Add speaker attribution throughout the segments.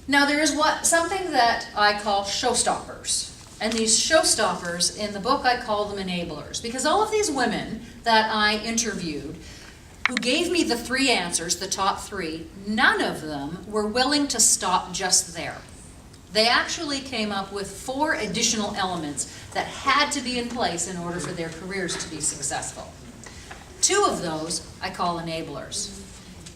Speaker 1: Now there is something that I call showstoppers. And these showstoppers, in the book I call them enablers. Because all of these women that I interviewed, who gave me the 3 answers, the top 3, none of them were willing to stop just there. They actually came up with 4 additional elements that had to be in place in order for their careers to be successful. 2 of those I call enablers.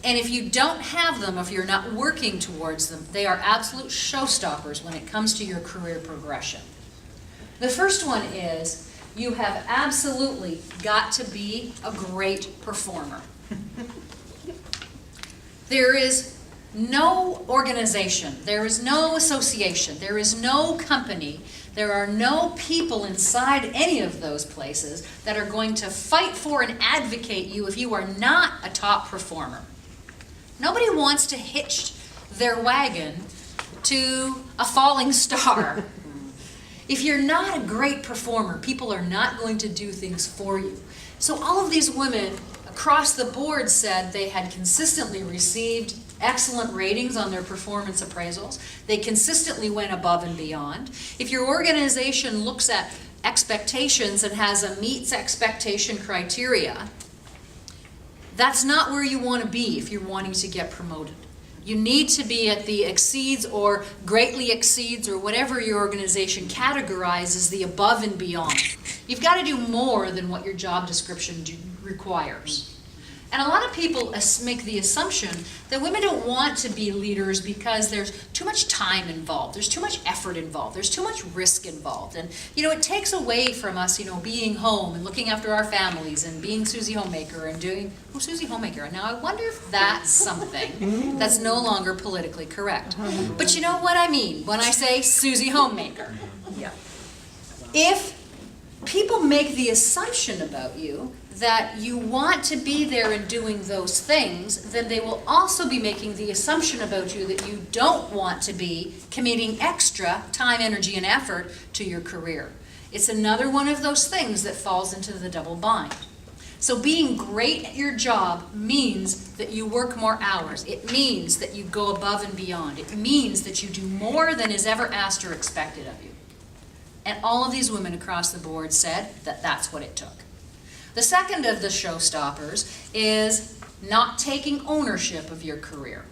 Speaker 1: And if you don't have them, if you're not working towards them, they are absolute showstoppers when it comes to your career progression. The first one is, you have absolutely got to be a great performer. There is no organization, there is no association, there is no company, there are no people inside any of those places that are going to fight for and advocate you if you are not a top performer. Nobody wants to hitch their wagon to a falling star. If you're not a great performer, people are not going to do things for you. So all of these women across the board said they had consistently received excellent ratings on their performance appraisals. They consistently went above and beyond. If your organization looks at expectations and has a meets expectation criteria, that's not where you want to be if you're wanting to get promoted. You need to be at the exceeds or greatly exceeds or whatever your organization categorizes the above and beyond. You've got to do more than what your job description requires. And a lot of people make the assumption that women don't want to be leaders because there's too much time involved, there's too much effort involved, there's too much risk involved. And it takes away from us, being home and looking after our families and being Susie Homemaker and doing, Susie Homemaker. Now I wonder if that's something that's no longer politically correct. But you know what I mean when I say Susie Homemaker.
Speaker 2: Yeah.
Speaker 1: If people make the assumption about you that you want to be there and doing those things, then they will also be making the assumption about you that you don't want to be committing extra time, energy, and effort to your career. It's another one of those things that falls into the double bind. So being great at your job means that you work more hours. It means that you go above and beyond. It means that you do more than is ever asked or expected of you. And all of these women across the board said that that's what it took. The second of the showstoppers is not taking ownership of your career.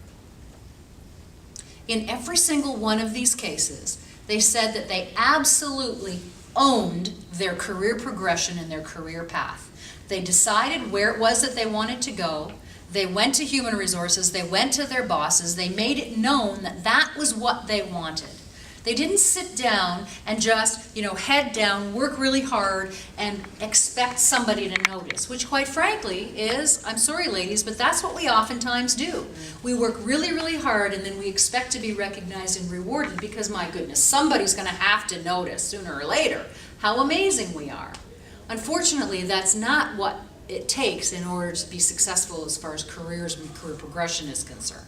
Speaker 1: In every single one of these cases, they said that they absolutely owned their career progression and their career path. They decided where it was that they wanted to go. They went to human resources. They went to their bosses. They made it known that that was what they wanted. They didn't sit down and just, head down, work really hard, and expect somebody to notice, which quite frankly is, I'm sorry ladies, but that's what we oftentimes do. We work really, really hard and then we expect to be recognized and rewarded because, my goodness, somebody's going to have to notice sooner or later how amazing we are. Unfortunately, that's not what it takes in order to be successful as far as careers and career progression is concerned.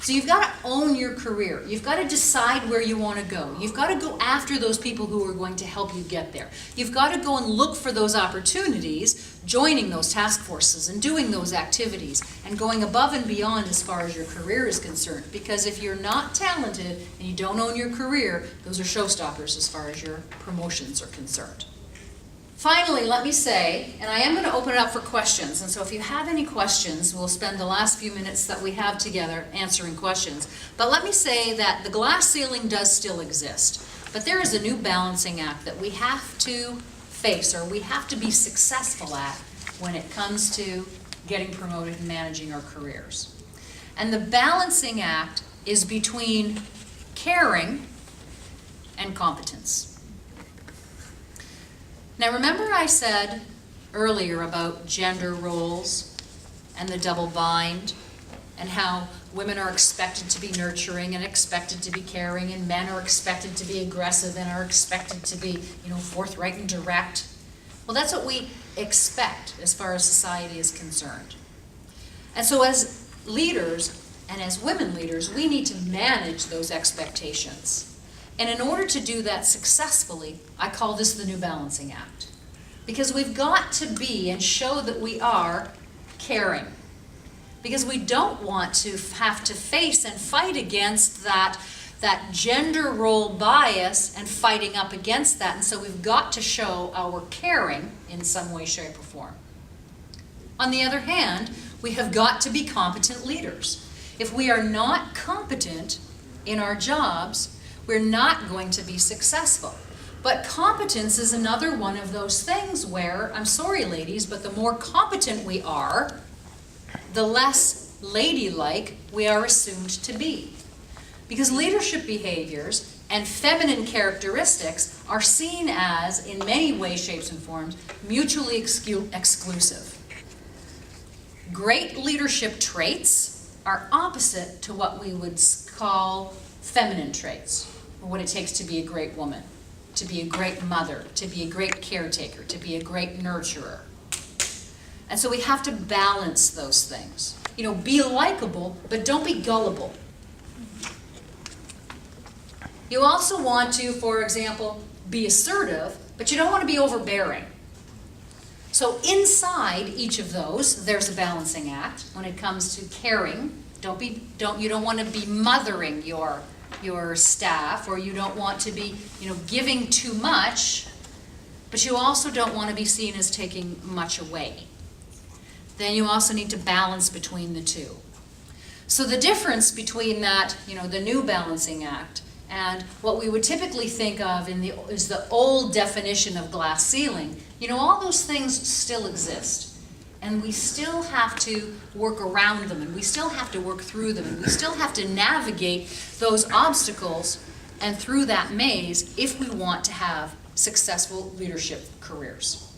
Speaker 1: So you've got to own your career. You've got to decide where you want to go. You've got to go after those people who are going to help you get there. You've got to go and look for those opportunities, joining those task forces and doing those activities and going above and beyond as far as your career is concerned. Because if you're not talented and you don't own your career, those are showstoppers as far as your promotions are concerned. Finally, let me say, and I am going to open it up for questions, and so if you have any questions, we'll spend the last few minutes that we have together answering questions. But let me say that the glass ceiling does still exist, but there is a new balancing act that we have to face, or we have to be successful at when it comes to getting promoted and managing our careers. And the balancing act is between caring and competence. Now remember I said earlier about gender roles and the double bind and how women are expected to be nurturing and expected to be caring and men are expected to be aggressive and are expected to be, forthright and direct. Well, that's what we expect as far as society is concerned. And so as leaders and as women leaders, we need to manage those expectations. And in order to do that successfully, I call this the new balancing act. Because we've got to be and show that we are caring. Because we don't want to have to face and fight against that that gender role bias and fighting up against that. And so we've got to show our caring in some way, shape, or form. On the other hand, we have got to be competent leaders. If we are not competent in our jobs, we're not going to be successful. But competence is another one of those things where, I'm sorry ladies, but the more competent we are, the less ladylike we are assumed to be. Because leadership behaviors and feminine characteristics are seen as, in many ways, shapes, and forms, mutually exclusive. Great leadership traits are opposite to what we would call feminine traits, or what it takes to be a great woman, to be a great mother, to be a great caretaker, to be a great nurturer. And so we have to balance those things. You know, be likable, but don't be gullible. You also want to, for example, be assertive, but you don't want to be overbearing. So inside each of those, there's a balancing act. When it comes to caring, you don't want to be mothering your staff, or you don't want to be, giving too much, but you also don't want to be seen as taking much away. Then you also need to balance between the two. So the difference between that, the new balancing act, and what we would typically think of is the old definition of glass ceiling, all those things still exist. And we still have to work around them, and we still have to work through them, and we still have to navigate those obstacles and through that maze if we want to have successful leadership careers.